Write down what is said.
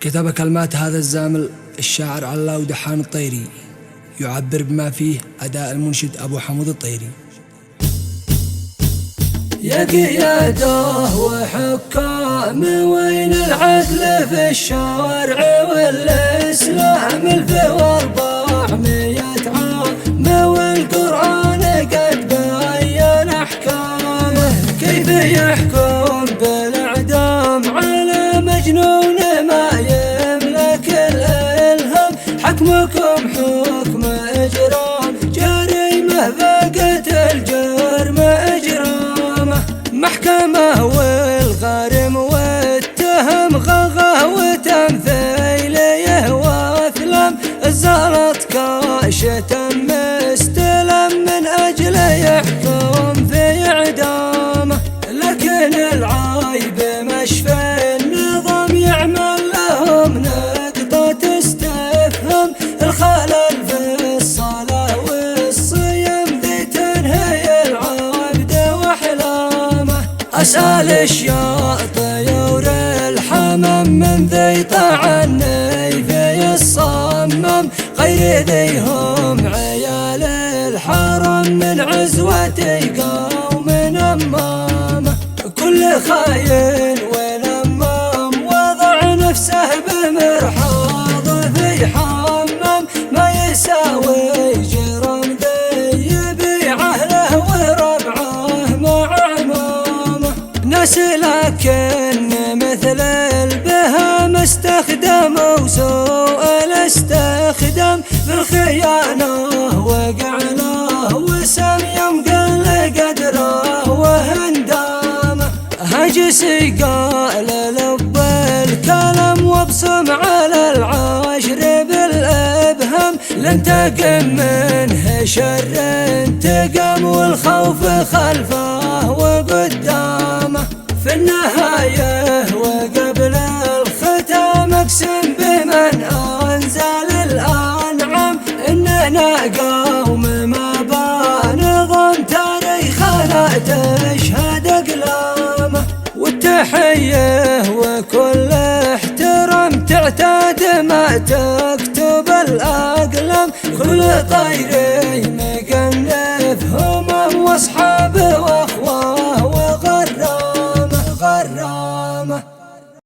كتب كلمات هذا الزامل الشاعر علاء دحان الطيري، يعبر بما فيه أداء المنشد أبو حمود الطيري. يا قياده وحكام وين العدل في الشرع والإسلام الفي والباع 100 عام والقرآن قد بين أحكامه. كيف يحكم بالإعدام على مجنون ما يملك الإلهام؟ حكمكم حكم إجرام، جريمة فقت الجرم إجرامه. محكمة والغارم والتهم غغى وتمثيليه وأثلام. الزلط كاشة مستلم من أجل يحكم في إعدامه. لكن العايب مشفى النظام يعمل لهم نقطة استفهام. الخلل في الصلاة والصيام ذي تنهي العبد وأحلامه. أسأل اشياء طيور الحمام من ذي طعني في الصمام. غير ذي هم عيال الحرم من عزوتي قوم أمامه. كل خاين ونمام وضع نفسه بمرحاض في حمام. ما يساوي جرم ذي يبيعه له وربعه مع عمامه. ناس لكن مثل البهام استخدموا سوء الاستخدام. بالخيانة وقع له وسم يوم قل قدره وهندامه. هجسي قال لب الكلام وابصم على العاشر بالإبهام. لانتقم منه شر انتقام والخوف خلفه وقدامه. في النهاية وقبل الختام اقسم بمن أنزل الأنعام إننا قوم ما بنظام تاريخنا تشهد أقلامه. والتحية وكل احترام تعتاد ما تكتب الأقلام. كل طير مقنف همم واصحاب واخوان